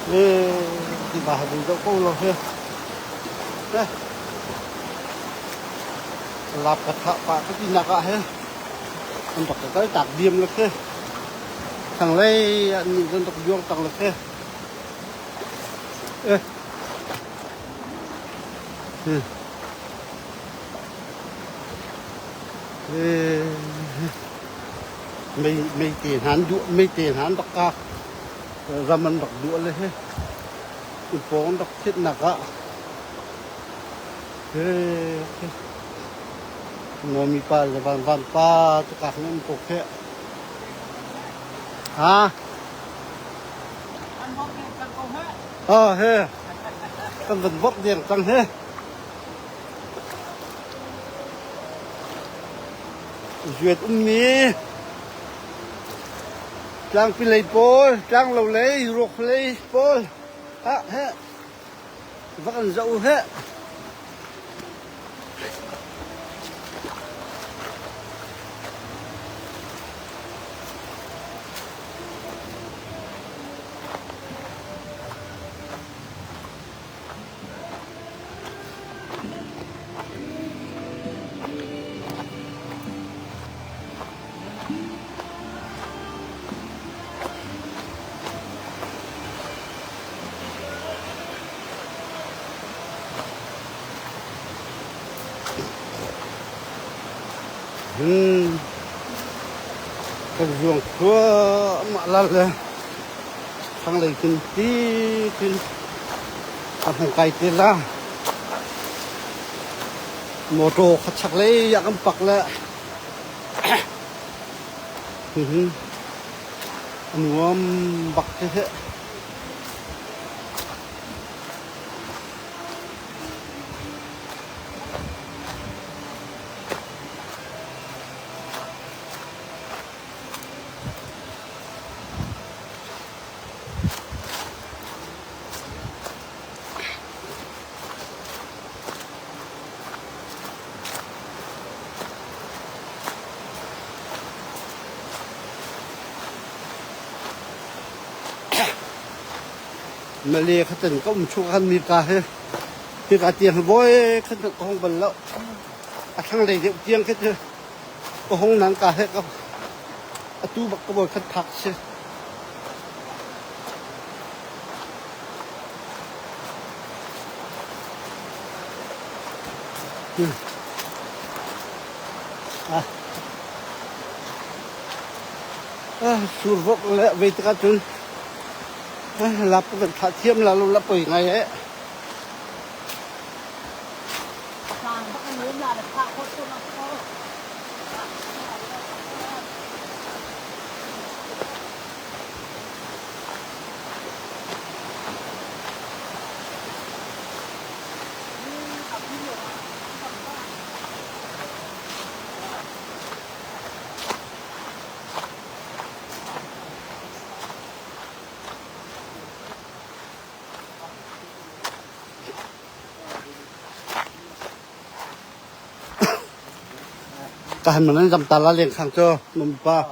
Di bahagi tu kau loh ya. Lap kata pak tu tidak kah ya. Untuk kita tak diam leh ya. Thằng lấy ni untuk juang tang leh ya. Mấy tiền hắn đọc ca ra mình đọc đũa lên hết cái phố đọc thiết nạc ạ ngồi mi pa là van pa cho các những cục hết hả he con vẫn vóc điện tăng hết duyệt mi trang phi lấy pol trang lâu lấy ruột lấy pol hết vẫn dậu hết cái ruộng khua mà là thằng này kinh thằng cây tiền la mô tô khát chắc lấy dạng bạc là nuông bạc thế mà lìa khát tình có một chút ăn mì cà hết thì cả tiền bôi khát tình không bẩn lậu thằng này điệu tiền cái chứ có không nắng cà hết không tu bạc có bôi khát thạc chứ sủi vốc lẹ về tất cả chúng lắp cái vật thả thiêm là lắp bởi ngày ấy cái mình nó dầm tà lá liền khang cho nôm pa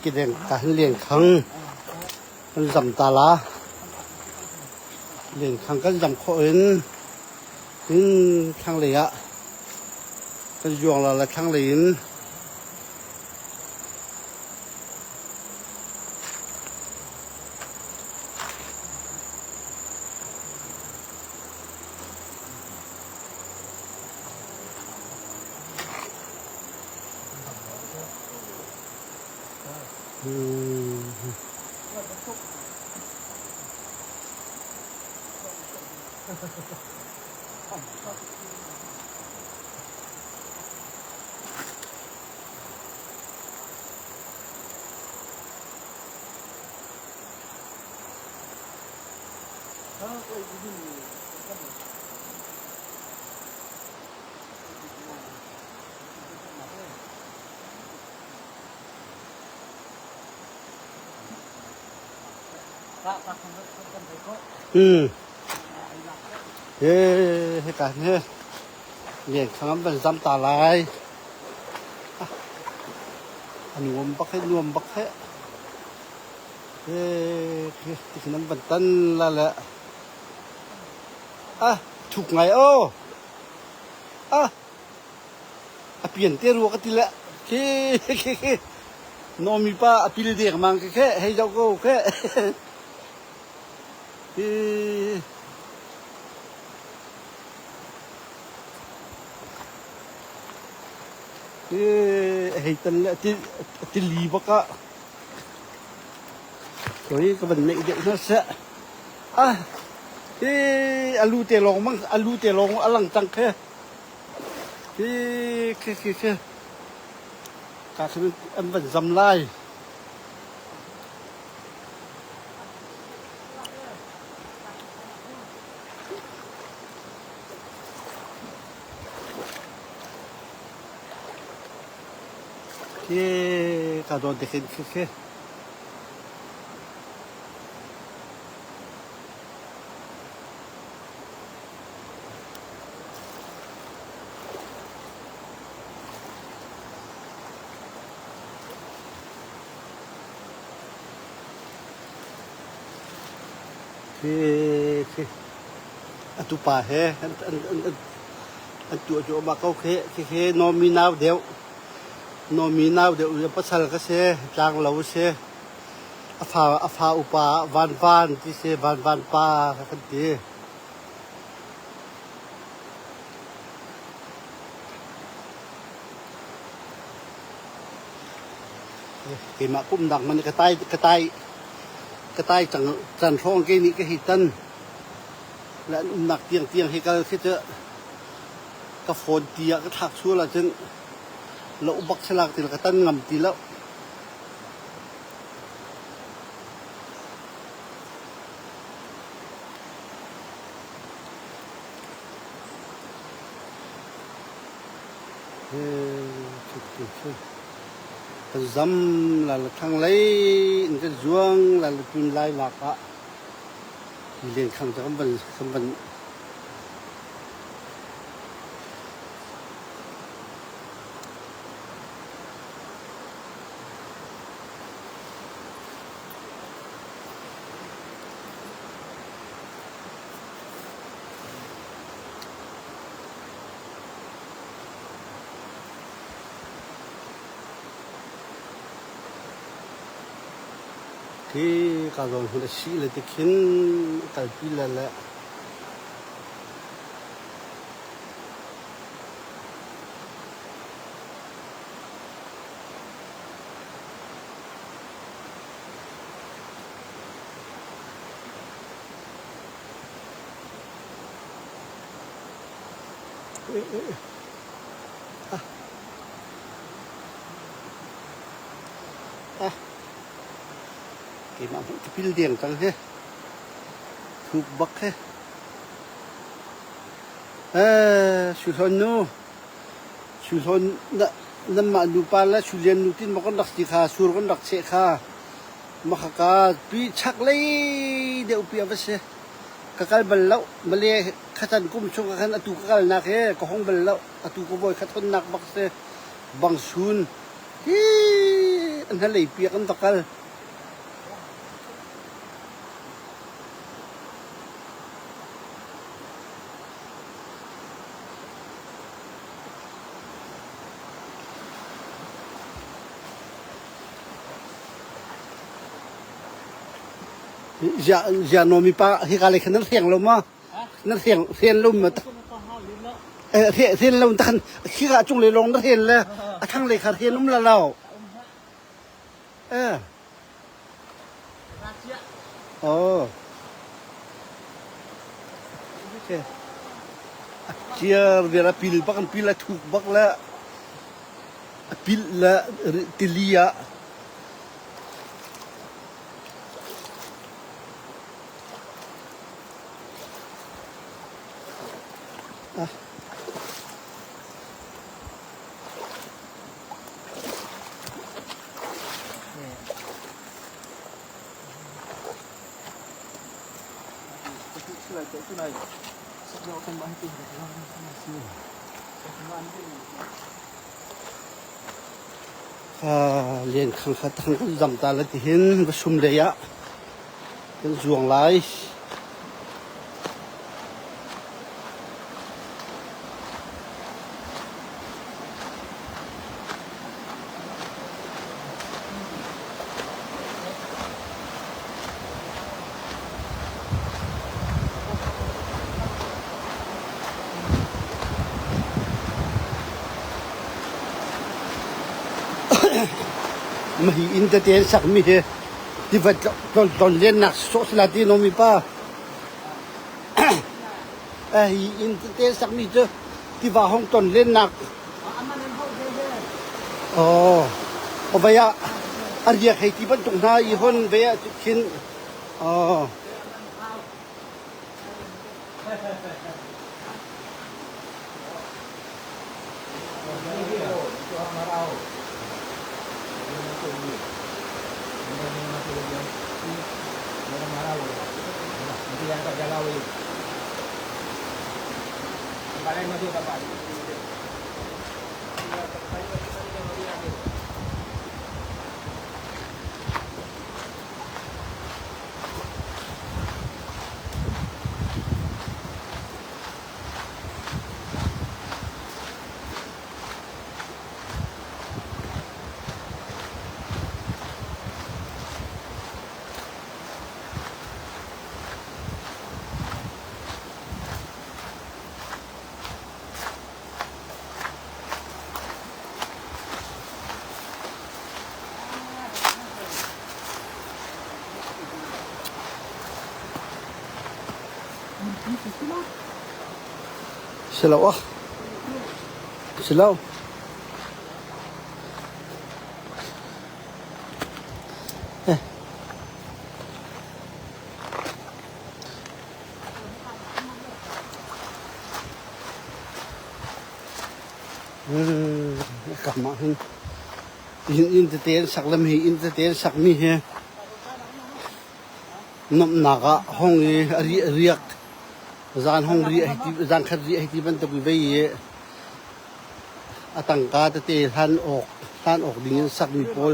cái đèn cái liền khăng cái dầm tà lá liền khăng cái dầm khổ in cái khăng lì ạ cái ruộng là khăng lì ให้การเนี่ยเลี้ยงคำเป็นซ้ำตาลายนวมบักให้นวมบักให้ที่นั้นเป็นตันละแหละถูกไงเปลี่ยนเตรัวกันทีละน้องมีป้าพิลเดียกมังแค่ให้เจ้าก็แค่ให้ตันละที่ลีบก็โอ้ยก็เป็นเด็กนั่นแหละอาลูเตลงมั้งอาลูเตลงอลังจังแค่การคืออันเป็นจำไล่การโดนเด็กคือตุป่าเฮอันตัวมาเขานอมีนาวเดียวนอมีนาวเดียวจะพัฒนาก็เสจางเราเสอาฟาอุปาวันที่เสวันป่ากันดีเกี่ยมากุ้มดังมันกระต่ายจันทองเกนี่ก็หิตันและหนักเตียงให้ก็คิดจะกระโฟนเตียก็ถักชั่วละจนเราบักฉลากตีละก็ตั้งงำตีแล้วจำละทางไหลนี่ก็จวงละจุนไหลหลักอะเรียนคำจะคำบันที่การลงทุนชีเลยที่ขึ้นแต่ปีละแหละเกี่ยมาพูดพิลเดียงจังเฮ้ถูกบักเฮ้ชุดนู้นั่นมาดูปลาแล้วชุดเรียนนูตินมาคนดักสิขาสูรคนดักเสขามาขากาปีชักเลยเดี๋ยวปีเอาไปเสกกาลบัลแล้วมาเลยขันกุ้มชงขันอตุกกาลนักเฮ้ก็ห้องบัลแล้วอตุกบอยขันนักบักเสบังซูนอันนั้นเลยปีกันตะกาลอย่านมีปลาที่การเลยขนาดเสียงลมมานั่นเสียงลมมาเสียงลมตั้งขี้กะจุงเลยลงนั่นเสียงเลยทั้งเลยขาดเสียงลมละเรา Oh. Okay. Chia vera pil bakan pila thuk bakla pil la tilia liên khang khat thang kan jam ta la ti hin ba sum le ya kan zuang lai mahi entertain sak mi he ti va ton len nak so slati no mi pa hi entertain sak mi je ti va hong ton len nak o ba ya arya khai ti ban tung na I hon ba ya khin Silaw silaw kama hin entertain sak lam hi entertain sak mi he nom naga hong riak zan hong ri ti zan khat ri ti ban ta bi ve atang ka te than ok ding sak mi pol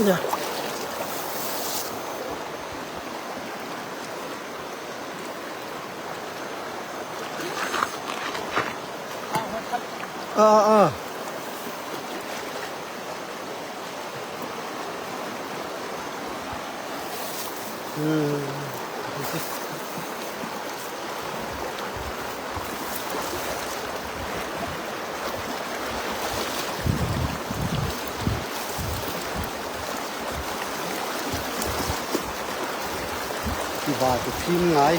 ya và cái phim ngay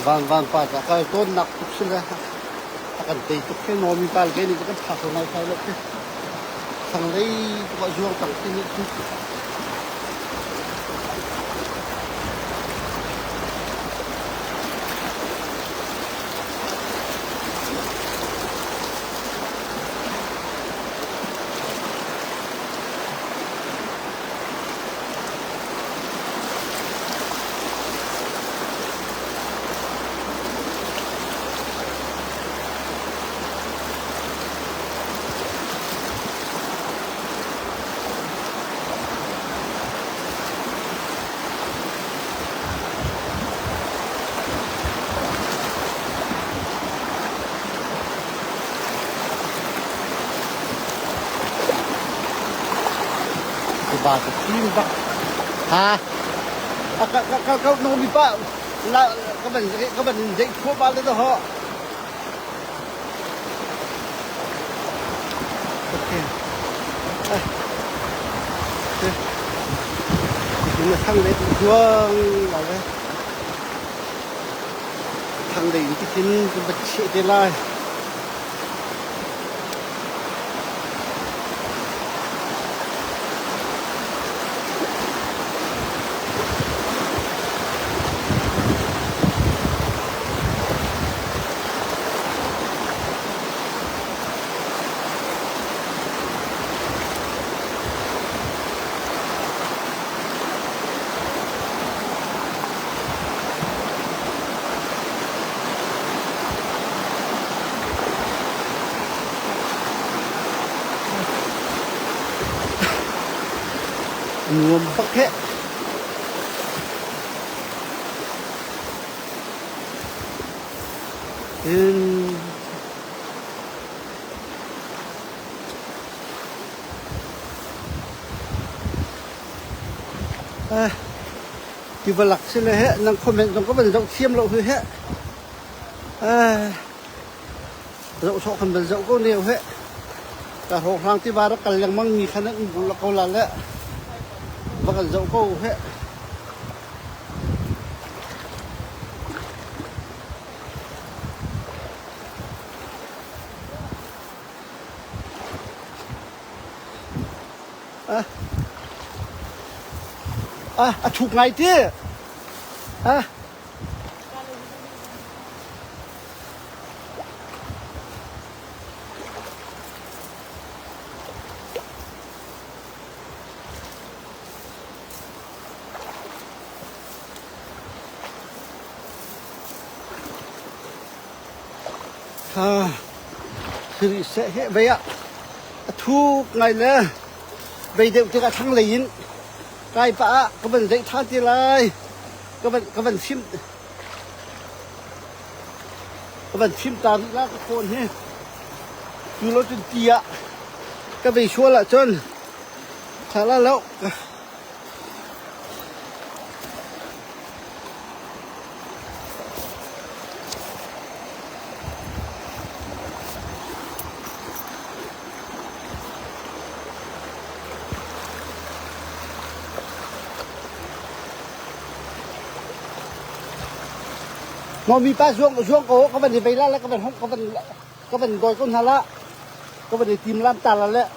van pa ta ka to nak tuk sila akan te tuk ke no mi pal ke ni ka pa so nai sai lo ke thang lei ko juang tang ti ni ba ta tim ba ha ka no mi pa la ka ban dei ko ba le do ho okayนี่ทางเล็กช่วงอะไรทางเล็กที่กินเป็นบัตรเชดเลยรวมปักแค่ที่บลักใช่เลยฮะนั่งคอมเมนต์ตรงก็เป็นเราเทียมเราคือฮะเราชอบคนเป็นเราก็เนี่ยฮะแต่หกครั้งที่บารักกันยังมั่งมีขนาดบุญละก็ละแล้วบางคนก็เฮ้ถูกไงที่คือเสะเบยทุกไงเลยเบยเด็กจะทั้งเลยยินไก่ป่าก็เป็นเด็กท่าที่ไรก็เป็นชิมตามลากโคนเนี่ยคือรถจนเตี้ยก็ไปช่วยละจนขาละแล้วnóมีป้าช่วงโก็เป็นไปแล้วก็เป็นห้องก็เป็นโดยก้นทาระก็เป็นทีมล้านตาแล้วแหละ